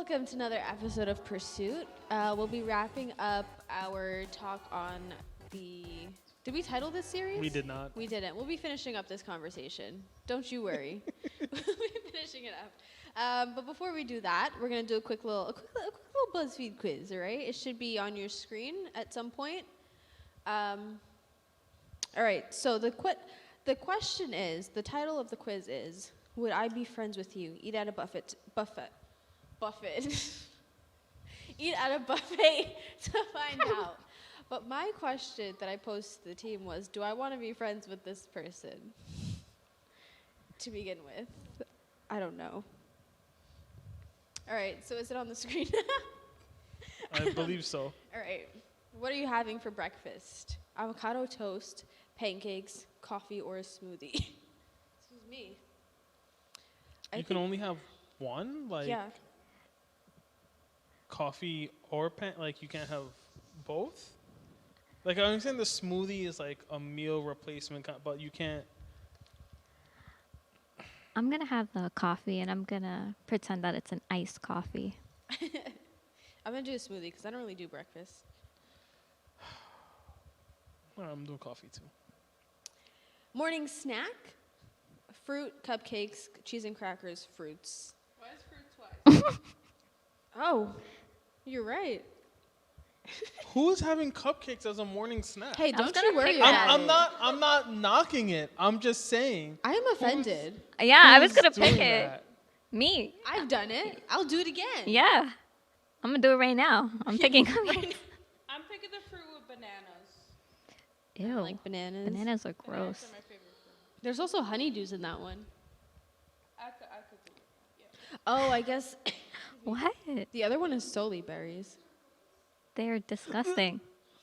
Welcome to another episode of Pursuit. We'll be wrapping up our talk on the... Did we title this series? We did not. We didn't. We'll be finishing up this conversation. Don't you worry. We'll be finishing it up. But before we do that, we're going to do a quick little BuzzFeed quiz, all right? It should be on your screen at some point. All right, so the question is, the title of the quiz is, would I be friends with you? Eat at a buffet. Eat at a buffet to find out. But my question that I posed to the team was, do I want to be friends with this person? To begin with. I don't know. All right, so is it on the screen? I believe so. All right. What are you having for breakfast? Avocado toast, pancakes, coffee, or a smoothie? Excuse me. You can only have one? Like, yeah. coffee or like you can't have both? Like, I understand the smoothie is like a meal replacement, but you can't. I'm going to have the coffee, and I'm going to pretend that it's an iced coffee. I'm going to do a smoothie because I don't really do breakfast. Well, I'm doing coffee too. Morning snack, fruit, cupcakes, cheese and crackers, fruits. Why is fruit twice? Oh, you're right. Who's having cupcakes as a morning snack? Hey, I was don't gonna you worry pick about I'm it. not knocking it. I'm just saying. I am offended. Yeah, I was who's going to pick doing it. that? Me. I've done it. I'll do it again. Yeah. I'm going to do it right now. I'm picking cupcakes. I'm picking the fruit with bananas. I don't Ew. like bananas. Bananas are Bananas gross. are my favorite fruit. There's also honeydews in that one. I could do it. Yeah. Oh, I guess What? the other one is solely berries. They're disgusting.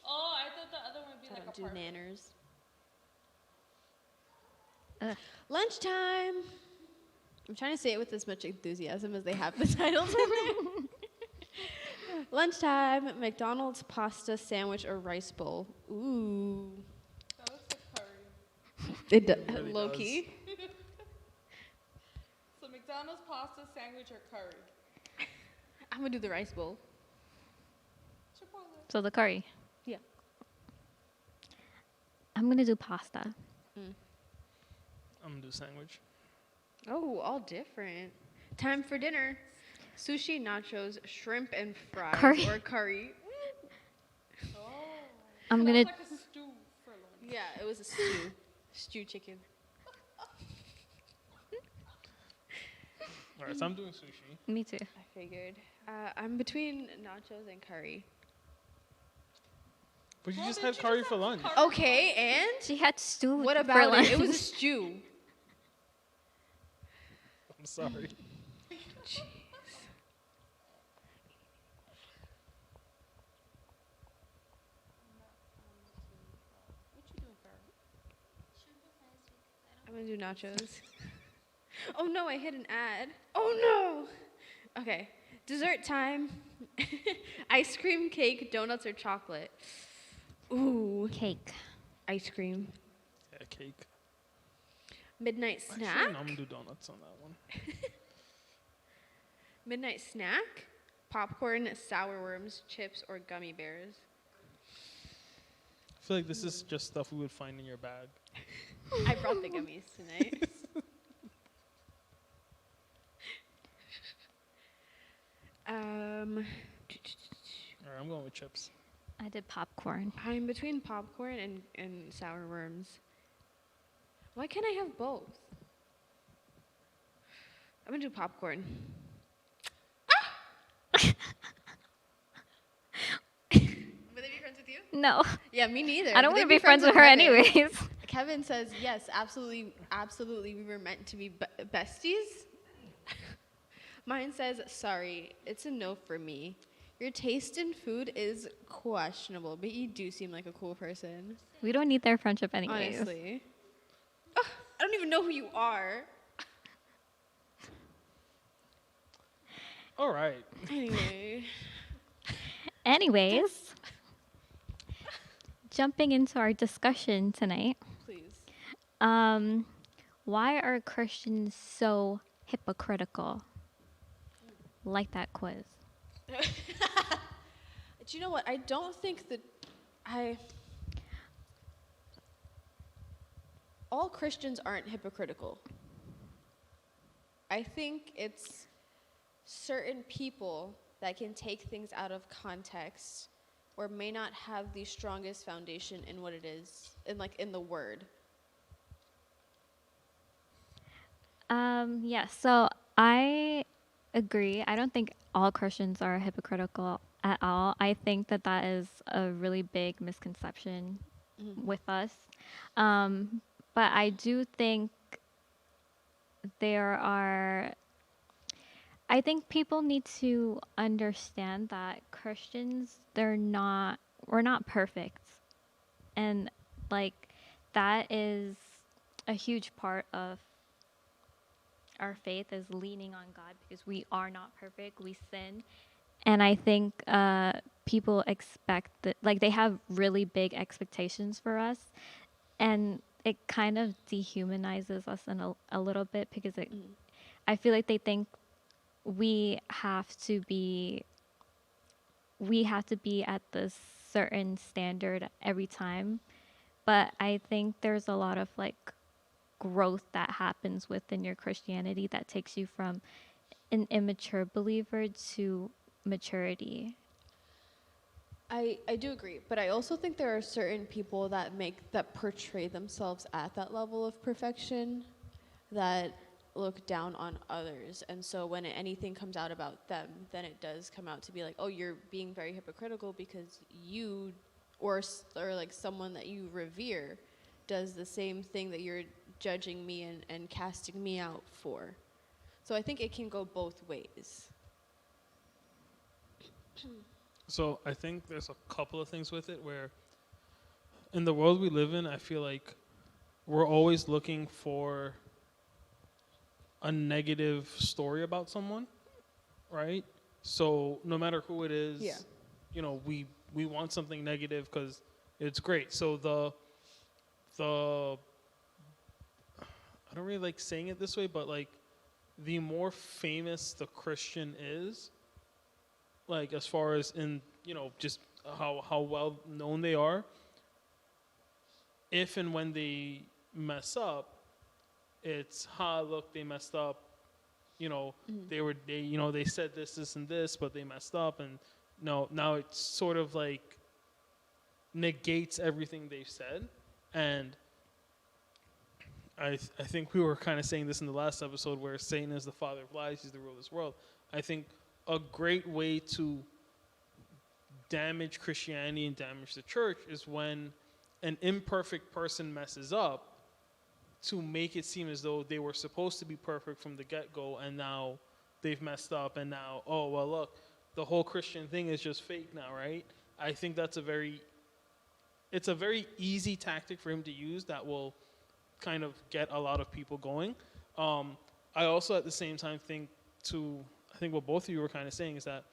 Oh, I thought the other one would be I like don't a do parfait. nanners. Ugh. Lunchtime. I'm trying to say it with as much enthusiasm as they have the titles in there. Lunchtime, McDonald's pasta sandwich or rice bowl. Ooh. That looks like curry. It really low does. key. So McDonald's pasta sandwich or curry? I'm gonna do the rice bowl. Chipotle. So the curry. Yeah. I'm going to do pasta. I'm gonna do sandwich. Oh, all different. Time for dinner. Sushi, nachos, shrimp and fries Curry. or curry. Oh. I'm That going was to... like a stew for lunch. Yeah, it was a stew. Stew chicken. All right, so I'm doing sushi. Me too. I figured. I'm between nachos and curry. But you Well, just didn't had you curry just for have lunch. curry? Okay, and She had stew what for about lunch. it? It was a stew. I'm sorry. Jeez. What you doing, Farrah? I'm gonna do nachos. Oh no, I hit an ad. Oh no! Okay, dessert time. Ice cream, cake, donuts, or chocolate. Ooh, Cake. ice cream. Yeah, cake. Midnight Actually, snack. no, I'm gonna do donuts on that one. Midnight snack. Popcorn, sour worms, chips, or gummy bears. I feel like this is just stuff we would find in your bag. I brought the gummies tonight. All right, I'm going with chips. I did popcorn. I'm between popcorn and sour worms. Why can't I have both? I'm gonna do popcorn. Would they be friends with you? No. Yeah, me neither. I don't Would want they to be friends with her Kevin? anyways. Kevin says yes, absolutely, absolutely. We were meant to be besties. Mine says sorry, it's a no for me. Your taste in food is questionable, but you do seem like a cool person. We don't need their friendship anyways. Honestly. Ugh, I don't even know who you are. All right. Anyway. Anyways, jumping into our discussion tonight. Please. Why are Christians so hypocritical? like that quiz. Do you know what? I don't think that all Christians aren't hypocritical. I think it's certain people that can take things out of context or may not have the strongest foundation in what it is, in the word. Yeah, so I agree. I don't think all Christians are hypocritical at all. I think that that is a really big misconception with us. But I do think there are, I think people need to understand that Christians, we're not perfect. And like, that is a huge part of our faith, is leaning on God, because we are not perfect. We sin. And I think people expect that, like, they have really big expectations for us. And it kind of dehumanizes us in a little bit, because I feel like they think we have to be at this certain standard every time. But I think there's a lot of like growth that happens within your Christianity that takes you from an immature believer to maturity. I do agree, but I also think there are certain people that portray themselves at that level of perfection that look down on others. And so when anything comes out about them, then it does come out to be like, oh, you're being very hypocritical because you or like someone that you revere does the same thing that you're judging me and casting me out for. So I think it can go both ways. So I think there's a couple of things with it where in the world we live in, I feel like we're always looking for a negative story about someone, right? So no matter who it is, you know, we want something negative because it's great. So the I don't really like saying it this way, but like the more famous the Christian is, like as far as in, you know, just how well known they are, if and when they mess up, it's look, they messed up, you know, they said this and this, but they messed up, and now it sort of like negates everything they've said. And I think we were kind of saying this in the last episode, where Satan is the father of lies, he's the ruler of this world. I think a great way to damage Christianity and damage the church is when an imperfect person messes up, to make it seem as though they were supposed to be perfect from the get-go, and now they've messed up, and now, oh, well, look, the whole Christian thing is just fake now, right? I think it's a very easy tactic for him to use that will kind of get a lot of people going. I also at the same time think what both of you were kind of saying is that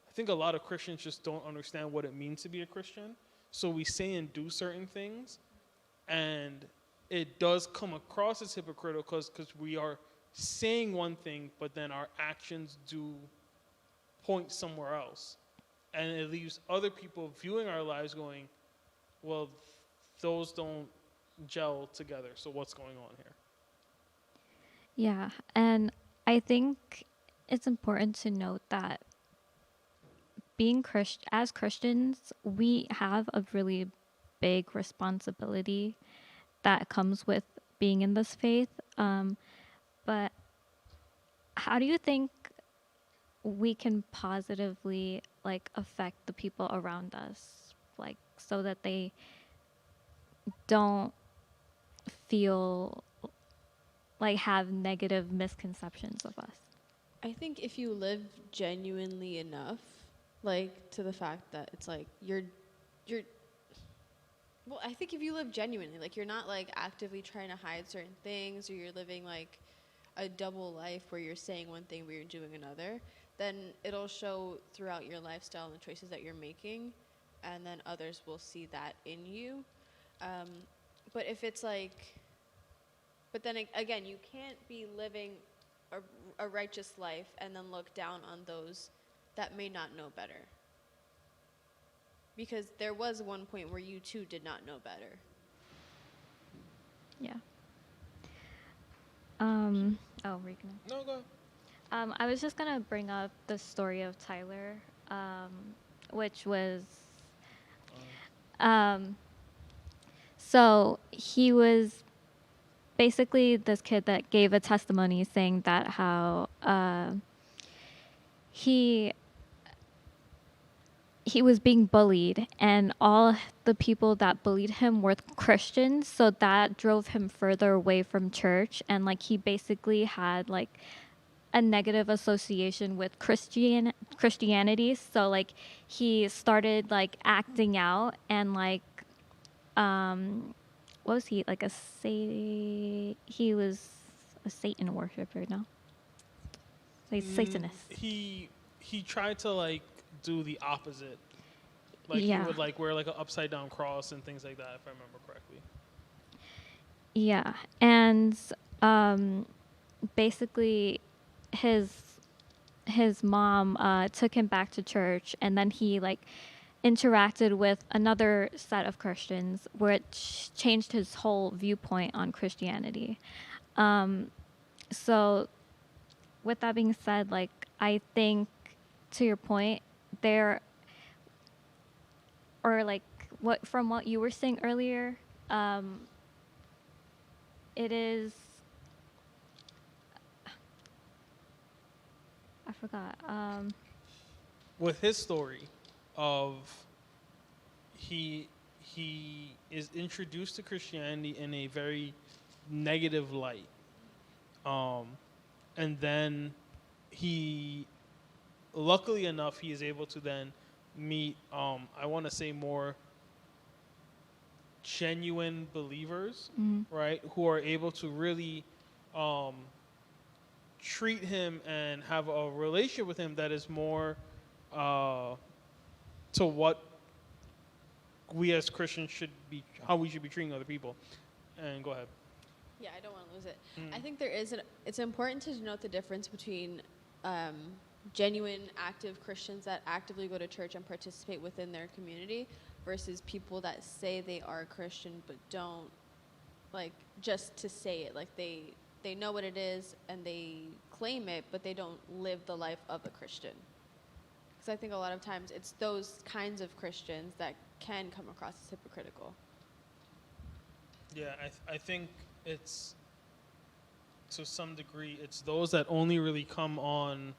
I think a lot of Christians just don't understand what it means to be a Christian. So we say and do certain things, and it does come across as hypocritical because we are saying one thing, but then our actions do point somewhere else. And it leaves other people viewing our lives going, well, those don't gel together, so what's going on here? Yeah, and I think it's important to note that as Christians, we have a really big responsibility that comes with being in this faith. But how do you think we can positively like affect the people around us, like so that they don't feel like have negative misconceptions of us? I think if you live genuinely enough, like to the fact that it's like you're well, I think if you live genuinely, like you're not like actively trying to hide certain things, or you're living like a double life where you're saying one thing but you're doing another, then it'll show throughout your lifestyle and the choices that you're making, and then others will see that in you. But if it's like, but then again, you can't be living a righteous life and then look down on those that may not know better. Because there was one point where you too did not know better. Yeah. Were you gonna? No, go. I was just gonna bring up the story of Tyler, which was, so he was basically this kid that gave a testimony saying that how he was being bullied, and all the people that bullied him were Christians, so that drove him further away from church, and like he basically had like a negative association with Christianity. So like he started like acting out and like what was he, like he was a Satan worshiper, no? So he's Satanist. He tried to like do the opposite. Like Yeah. he would like wear like an upside down cross and things like that, if I remember correctly. Yeah, and basically his mom took him back to church, and then he like interacted with another set of Christians, which changed his whole viewpoint on Christianity. So with that being said, like I think to your point, there, or like from what you were saying earlier, it is, I forgot. With his story of he is introduced to Christianity in a very negative light, and then he, luckily enough, he is able to then meet I want to say more genuine believers, right, who are able to really treat him and have a relationship with him that is more to what we as Christians should be, how we should be treating other people. And go ahead. Yeah, I don't want to lose it. I think it's important to note the difference between genuine, active Christians that actively go to church and participate within their community versus people that say they are Christian but don't, like, just to say it. Like, they know what it is and they claim it, but they don't live the life of a Christian. Because I think a lot of times it's those kinds of Christians that can come across as hypocritical. Yeah, I think it's, to some degree, it's those that only really come on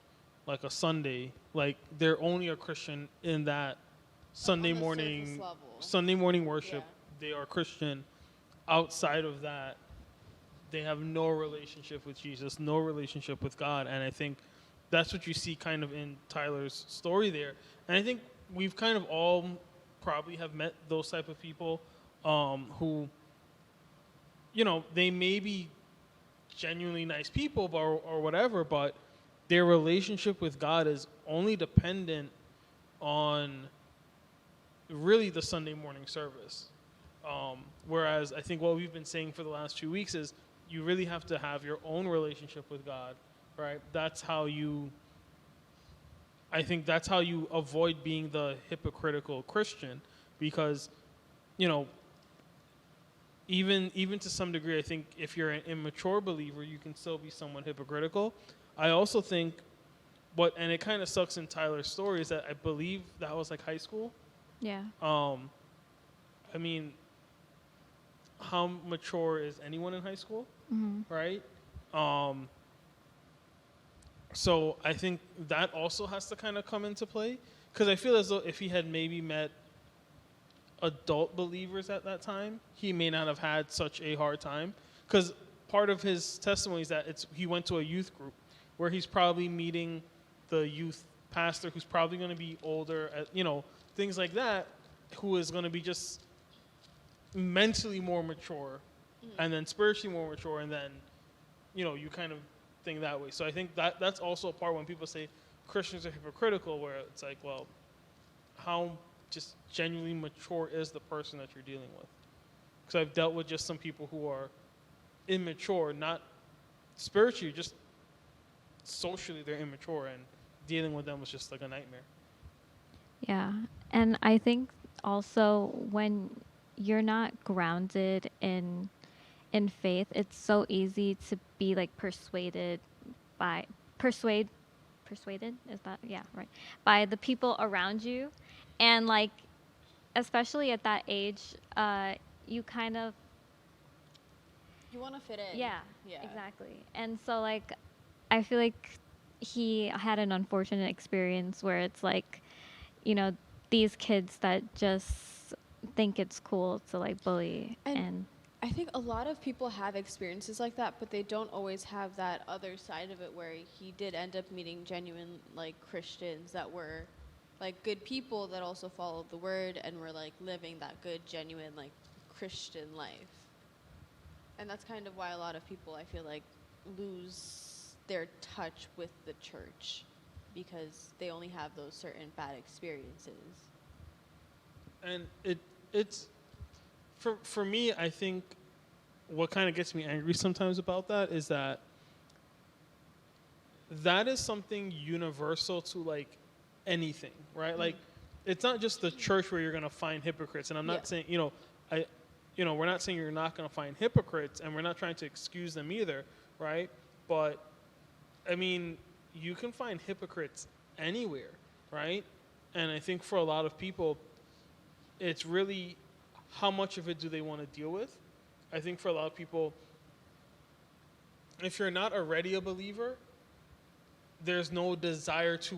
like a Sunday, like they're only a Christian in that Sunday on the morning, surface level. Sunday morning worship. Yeah. They are Christian. Outside of that, they have no relationship with Jesus, no relationship with God, and I think that's what you see kind of in Tyler's story there. And I think we've kind of all probably have met those type of people who, you know, they may be genuinely nice people or whatever, but their relationship with God is only dependent on really the Sunday morning service. Whereas I think what we've been saying for the last 2 weeks is you really have to have your own relationship with God, right? That's how you, I think that's how you avoid being the hypocritical Christian, because, you know, even to some degree, I think if you're an immature believer, you can still be somewhat hypocritical. I also think and it kind of sucks in Tyler's story, is that I believe that was like high school. Yeah. I mean, how mature is anyone in high school, right? So I think that also has to kind of come into play, because I feel as though if he had maybe met adult believers at that time, he may not have had such a hard time, because part of his testimony is that he went to a youth group where he's probably meeting the youth pastor who's probably going to be older, you know, things like that, who is going to be just mentally more mature and then spiritually more mature, and then, you know, you kind of think that way. So I think that's also a part when people say Christians are hypocritical, where it's like, well, how just genuinely mature is the person that you're dealing with? Because I've dealt with just some people who are immature, not spiritually, just socially they're immature, and dealing with them was just like a nightmare. Yeah. And I think also when you're not grounded in faith, it's so easy to be like persuade persuaded, is that, yeah, right, by the people around you. And like, especially at that age, you kind of, You want to fit in. yeah, Yeah. exactly. And so like, I feel like he had an unfortunate experience where it's like, you know, these kids that just think it's cool to like bully. And And I think a lot of people have experiences like that, but they don't always have that other side of it where he did end up meeting genuine like Christians that were like good people that also followed the word and were like living that good, genuine like Christian life. And that's kind of why a lot of people, I feel like, lose their touch with the church because they only have those certain bad experiences. And it's for me, I think what kind of gets me angry sometimes about that is that is something universal to like anything, right? Like it's not just the church where you're going to find hypocrites. And I'm not saying, we're not saying you're not going to find hypocrites, and we're not trying to excuse them either, right? But I mean, you can find hypocrites anywhere, right? And I think for a lot of people, it's really how much of it do they want to deal with. I think for a lot of people, if you're not already a believer, there's no desire to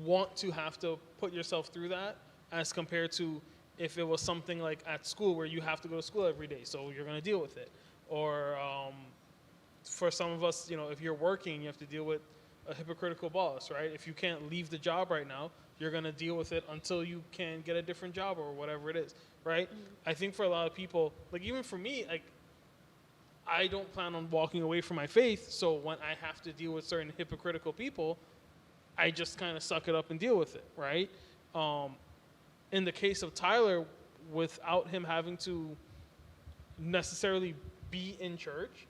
want to have to put yourself through that, as compared to if it was something like at school where you have to go to school every day, so you're going to deal with it. Or for some of us, if you're working, you have to deal with a hypocritical boss, right? If you can't leave the job right now, you're going to deal with it until you can get a different job or whatever it is, right? I think for a lot of people, like even for me, like I don't plan on walking away from my faith, so when I have to deal with certain hypocritical people, I just kind of suck it up and deal with it, right? In the case of Tyler, without him having to necessarily be in church,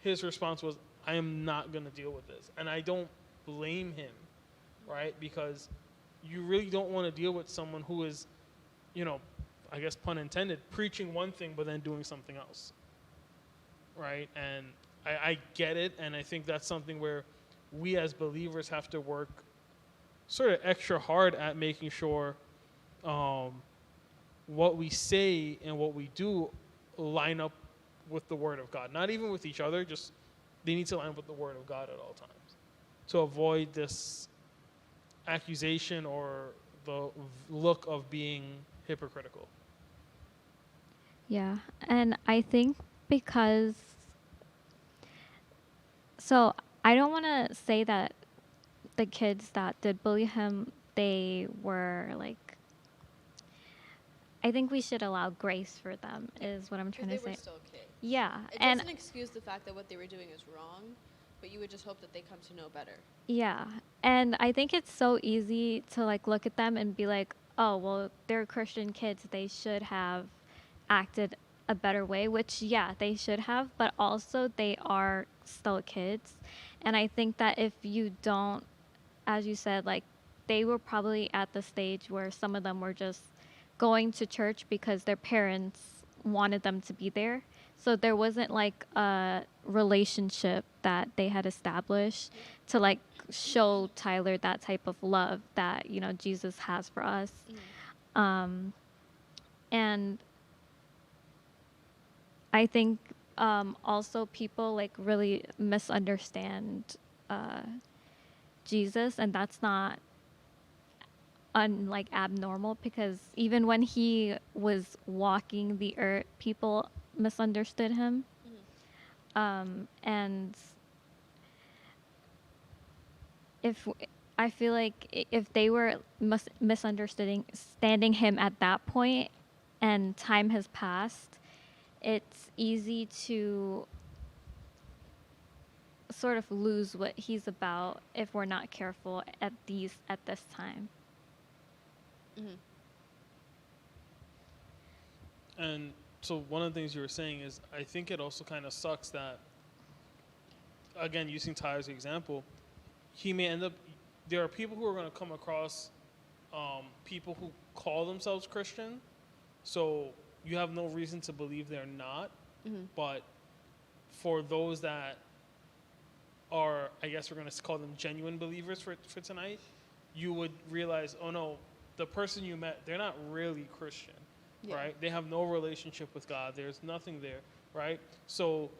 his response was, I am not going to deal with this. And I don't blame him, right? Because you really don't want to deal with someone who is, I guess pun intended, preaching one thing but then doing something else, right? And I get it, and I think that's something where we as believers have to work sort of extra hard at making sure what we say and what we do line up with the Word of God. Not even with each other, just they need to line up with the Word of God at all times to avoid this accusation or the look of being hypocritical. yeah, and I think because, so I don't want to say that the kids that did bully him, they were like, I think we should allow grace for them, is what I'm trying to They say. were still kids. Yeah, It and doesn't excuse the fact that what they were doing is wrong, but you would just hope that they come to know better. yeah, and I think it's so easy to like look at them and be like, oh, well, they're Christian kids, they should have acted a better way, which yeah, they should have, but also they are still kids. And I think that if you don't, as you said, like they were probably at the stage where some of them were just going to church because their parents wanted them to be there. So there wasn't like a relationship that they had established to like show Tyler that type of love that, Jesus has for us. And I think also people like really misunderstand Jesus, and that's not like abnormal, because even when he was walking the earth, people misunderstood him. And if I feel like if they were misunderstanding him at that point, and time has passed, it's easy to sort of lose what he's about if we're not careful at this time. And so one of the things you were saying is, I think it also kind of sucks that, again, using Tyler's example, he may end up. There are people who are going to come across people who call themselves Christian, so you have no reason to believe they're not. But for those that are, I guess we're going to call them genuine believers for tonight, you would realize, oh no, the person you met, they're not really Christian, right? They have no relationship with God. There's nothing there, right? So,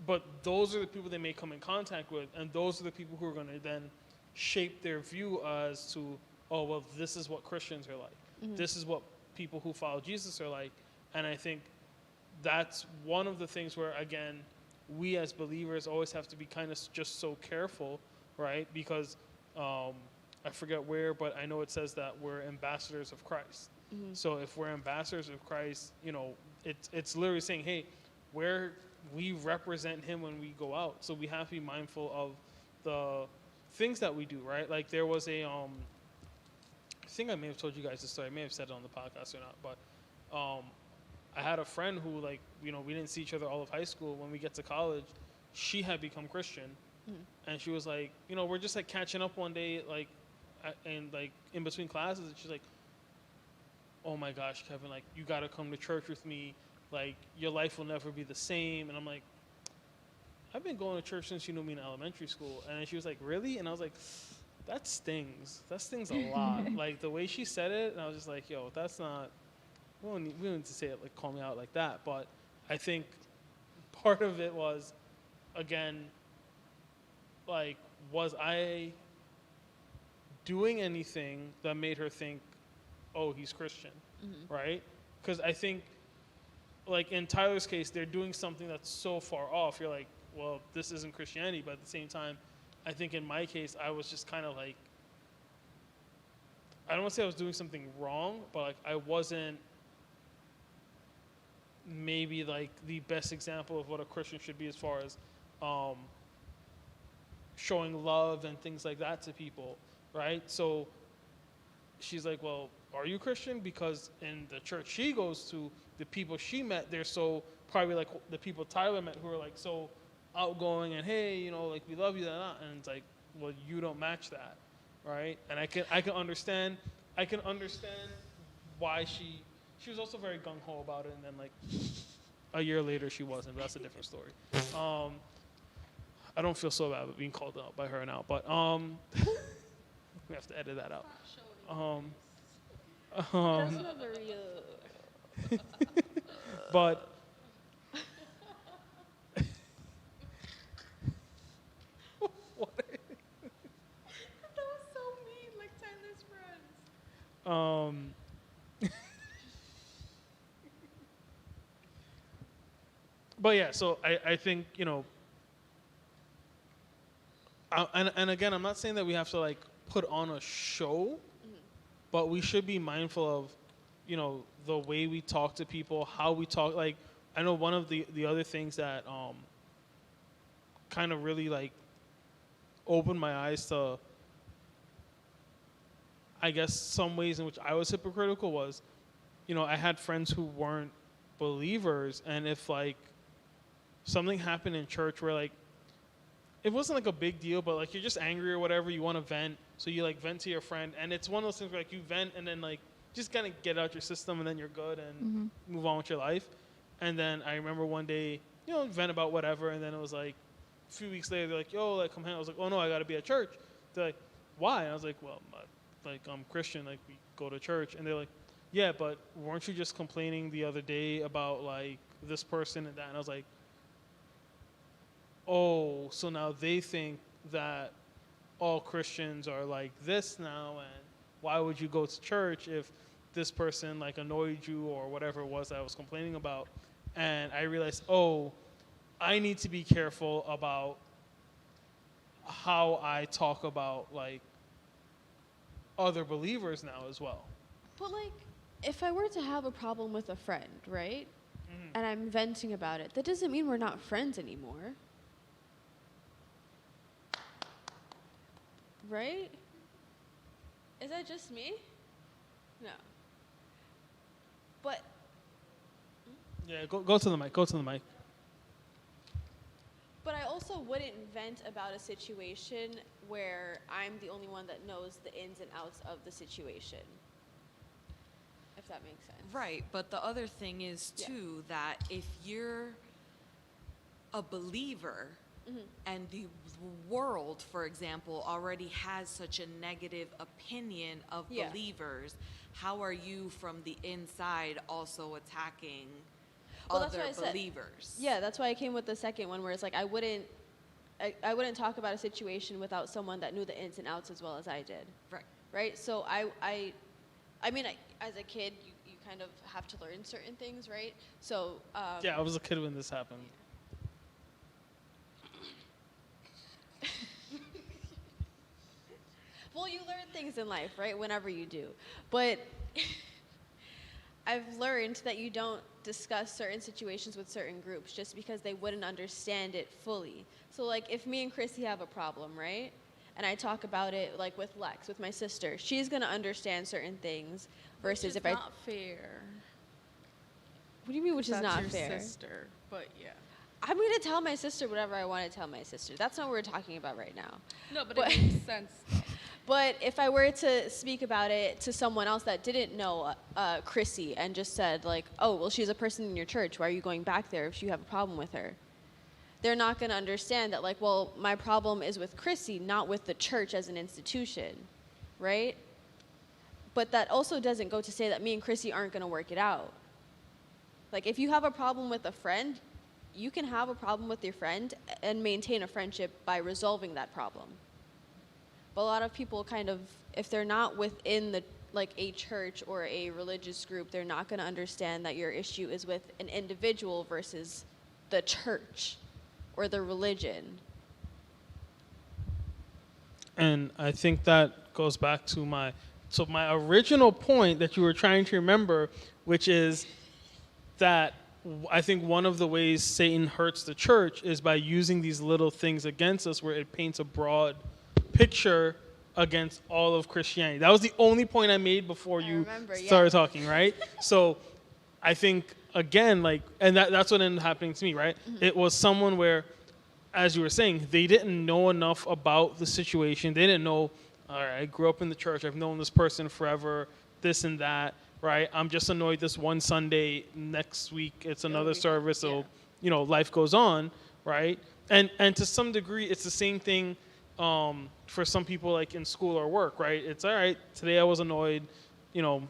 but those are the people they may come in contact with, and those are the people who are going to then shape their view as to, oh, well, this is what Christians are like. This is what people who follow Jesus are like. And I think that's one of the things where, again, we as believers always have to be kind of just so careful, right? Because I forget where, but I know it says that we're ambassadors of Christ. So if we're ambassadors of Christ, you know, it's literally saying, hey, we represent him when we go out. So we have to be mindful of the things that we do, right? Like there was a, I think I may have told you guys this story. I may have said it on the podcast or not, but I had a friend who, like, you know, we didn't see each other all of high school. When we get to college, she had become Christian. And she was like, you know, we're just like catching up one day, like, and like in between classes. And she's like, oh my gosh, Kevin, like, you got to come to church with me. Like, your life will never be the same. And I'm like, I've been going to church since you knew me in elementary school. And then she was like, really? And I was like, that stings. That stings a lot. Like, the way she said it, and I was just like, yo, that's not, we don't need to say it, like, call me out like that. But I think part of it was, again, like, was I doing anything that made her think, oh, he's Christian, right? Because I think, like, in Tyler's case, they're doing something that's so far off. You're like, well, this isn't Christianity. But at the same time, I think in my case, I was just kind of like, I don't want to say I was doing something wrong, but like I wasn't maybe like the best example of what a Christian should be as far as showing love and things like that to people, right? So she's like, well, are you Christian? Because in the church she goes to, the people she met, they're so probably like the people Tyler met who are like so outgoing and, hey, you know, like, we love you, and it's like, well, you don't match that, right? And I can understand why she was also very gung-ho about it, and then like a year later she wasn't, but that's a different story. I don't feel so bad about being called out by her now, but we have to edit that out. That's not the real. But what? That was so mean, like Tyler's friends. But yeah, so I think, you know, and again, I'm not saying that we have to like put on a show, but we should be mindful of, you know, the way we talk to people, how we talk. Like, I know one of the other things that kind of really like opened my eyes to, I guess, some ways in which I was hypocritical was, you know, I had friends who weren't believers, and if like something happened in church where like it wasn't like a big deal, but like you're just angry or whatever, you want to vent, so you like vent to your friend, and it's one of those things where like you vent and then like just kind of get out your system, and then you're good and move on with your life. And then I remember one day, you know, vent about whatever, and then it was like a few weeks later, they're like, yo, like, come hang. I was like, oh no, I got to be at church. They're like, why? And I was like, well, like, I'm Christian, like, we go to church. And they're like, yeah, but weren't you just complaining the other day about like this person and that? And I was like, oh, so now they think that all Christians are like this now, and why would you go to church if this person like annoyed you or whatever it was that I was complaining about? And I realized, oh, I need to be careful about how I talk about like other believers now as well. But like, if I were to have a problem with a friend, right, and I'm venting about it, that doesn't mean we're not friends anymore. Right? Is that just me? No. But Yeah, go to the mic. Go to the mic. But I also wouldn't vent about a situation where I'm the only one that knows the ins and outs of the situation. If that makes sense. Right, but the other thing is too that if you're a believer and the world, for example, already has such a negative opinion of believers, how are you from the inside also attacking other believers? Yeah, that's why I came with the second one, where it's like I wouldn't talk about a situation without someone that knew the ins and outs as well as I did. Right. Right. So I mean, as a kid, you kind of have to learn certain things, right? So Yeah, I was a kid when this happened. Well, you learn things in life, right? Whenever you do. But I've learned that you don't discuss certain situations with certain groups just because they wouldn't understand it fully. So, like, if me and Chrissy have a problem, right? And I talk about it, like, with Lex, with my sister, she's going to understand certain things versus if I... not fair. What do you mean, which is That's not your fair? sister, but yeah. I'm going to tell my sister whatever I want to tell my sister. That's not what we're talking about right now. No, but But- it makes sense. Though. But if I were to speak about it to someone else that didn't know Chrissy and just said, like, oh, well, she's a person in your church. Why are you going back there if you have a problem with her? They're not going to understand that, like, well, my problem is with Chrissy, not with the church as an institution, right? But that also doesn't go to say that me and Chrissy aren't going to work it out. Like, if you have a problem with a friend, you can have a problem with your friend and maintain a friendship by resolving that problem. But a lot of people kind of, if they're not within the, like, a church or a religious group, they're not going to understand that your issue is with an individual versus the church or the religion. And I think that goes back to my original point that you were trying to remember, which is that I think one of the ways Satan hurts the church is by using these little things against us where it paints a broad picture against all of Christianity. That was the only point I made before you started talking, right? So I think, again, like, and that's what ended up happening to me, right? Mm-hmm. It was someone where, as you were saying, they didn't know enough about the situation. They didn't know, all right, I grew up in the church. I've known this person forever, this and that, right? I'm just annoyed this one Sunday. Next week, it's another service. So, you know, life goes on, right? And to some degree, it's the same thing for some people, like in school or work, right? It's all right, today I was annoyed, you know,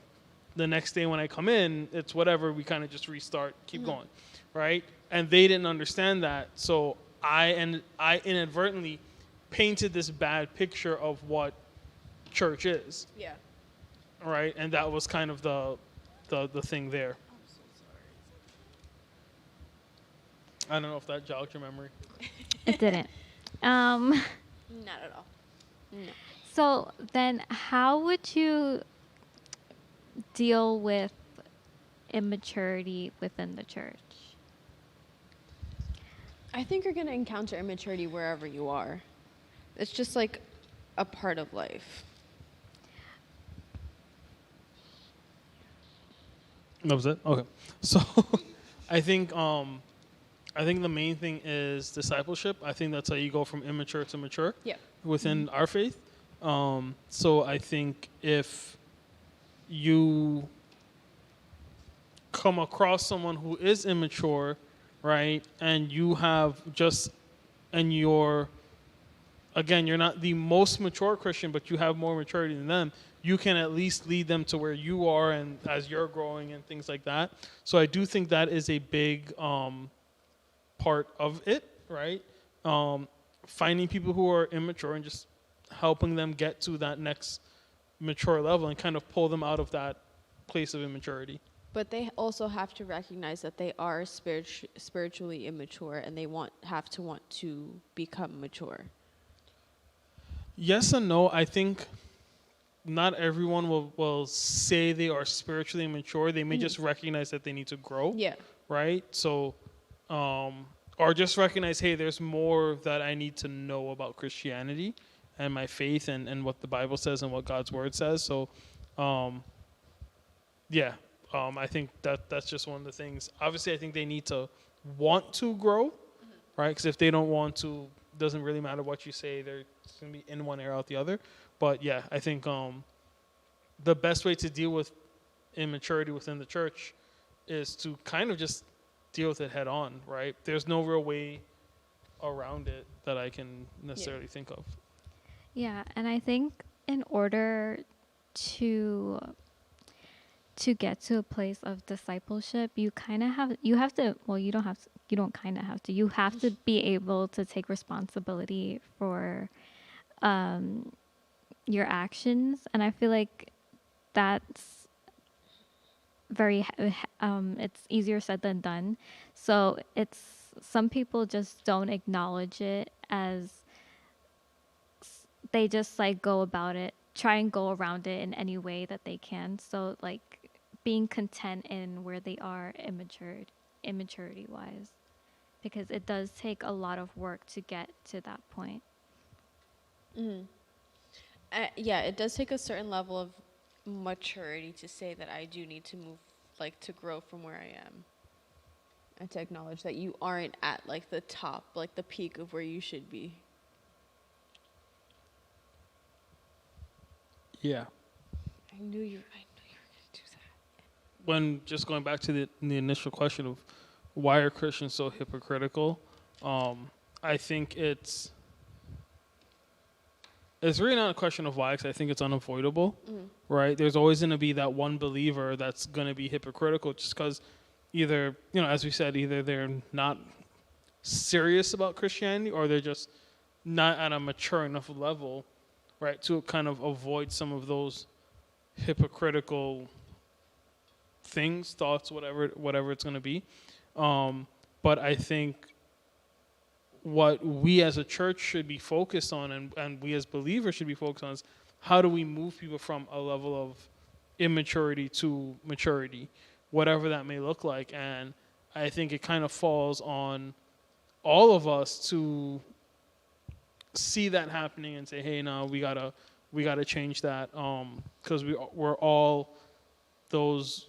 the next day when I come in, it's whatever, we kind of just restart, keep going, right? And they didn't understand that. So I inadvertently painted this bad picture of what church is. Yeah. Right? And that was kind of the thing there. I'm so sorry. I don't know if that jogged your memory. It didn't. Not at all. No. So then how would you deal with immaturity within the church? I think you're going to encounter immaturity wherever you are. It's just like a part of life. That was it? Okay. So I think the main thing is discipleship. I think that's how you go from immature to mature within our faith. So I think if you come across someone who is immature, right, and you have you're not the most mature Christian, but you have more maturity than them, you can at least lead them to where you are and as you're growing and things like that. So I do think that is a big part of it, right? Finding people who are immature and just helping them get to that next mature level and kind of pull them out of that place of immaturity. But they also have to recognize that they are spiritually immature and they have to want to become mature. Yes and no. I think not everyone will say they are spiritually immature. They may just recognize that they need to grow. Yeah. Right? So, or just recognize, hey, there's more that I need to know about Christianity and my faith and what the Bible says and what God's word says. So, I think that's just one of the things. Obviously, I think they need to want to grow, right? Because if they don't want to, doesn't really matter what you say. They're going to be in one ear out the other. But yeah, I think the best way to deal with immaturity within the church is to kind of just deal with it head on, right? There's no real way around it that I can necessarily think of. Yeah, and I think in order to get to a place of discipleship, you have to, well, you don't kind of have to, you have to be able to take responsibility for your actions. And I feel like that's it's easier said than done. So some people just don't acknowledge it, as they just like go about it, try and go around it in any way that they can. So like being content in where they are immaturity wise, because it does take a lot of work to get to that point. Yeah, it does take a certain level of maturity to say that I do need to move, like to grow from where I am, and to acknowledge that you aren't at like the top, like the peak of where you should be. Yeah. I knew you were gonna do that. When just going back to the initial question of why are Christians so hypocritical, I think it's really not a question of why, because I think it's unavoidable, right? There's always going to be that one believer that's going to be hypocritical, just because either, as we said, either they're not serious about Christianity, or they're just not at a mature enough level, right, to kind of avoid some of those hypocritical things, thoughts, whatever it's going to be. But I think what we as a church should be focused on, and we as believers should be focused on, is how do we move people from a level of immaturity to maturity, whatever that may look like. And I think it kind of falls on all of us to see that happening and say, hey, no, we gotta change that, because we're all those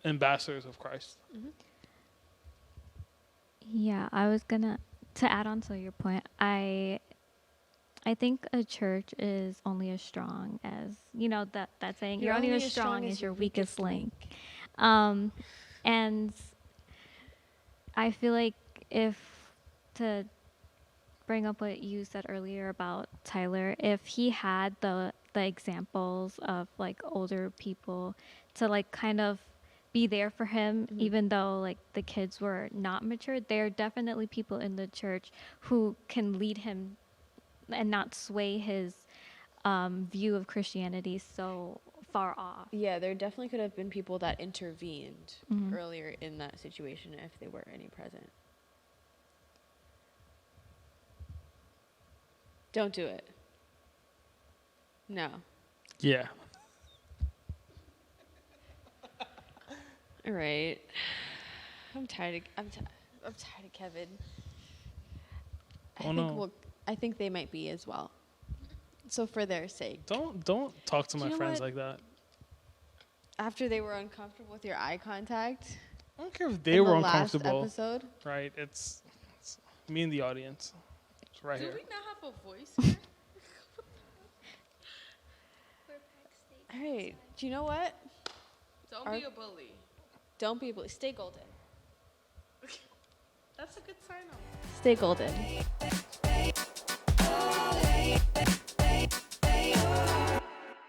ambassadors of Christ. Yeah, I was gonna to add on to your point. I think a church is only as strong as, that saying, you're only as strong as your weakest link. And I feel like, to bring up what you said earlier about Tyler, if he had the examples of like older people to like kind of be there for him, even though like the kids were not mature, there are definitely people in the church who can lead him and not sway his view of Christianity so far off. Yeah, there definitely could have been people that intervened earlier in that situation if they were any present. Don't do it. No. Yeah. All right. I'm tired of Kevin. I think they might be as well. So for their sake. Don't talk to my friends like that. After they were uncomfortable with your eye contact. I don't care if they were last uncomfortable. Episode. Right? It's me and the audience. It's right Do here. we not have a voice here? All right. Do you know what? Don't be a bully. Don't be a bully. Stay golden. That's a good sign off. Stay golden.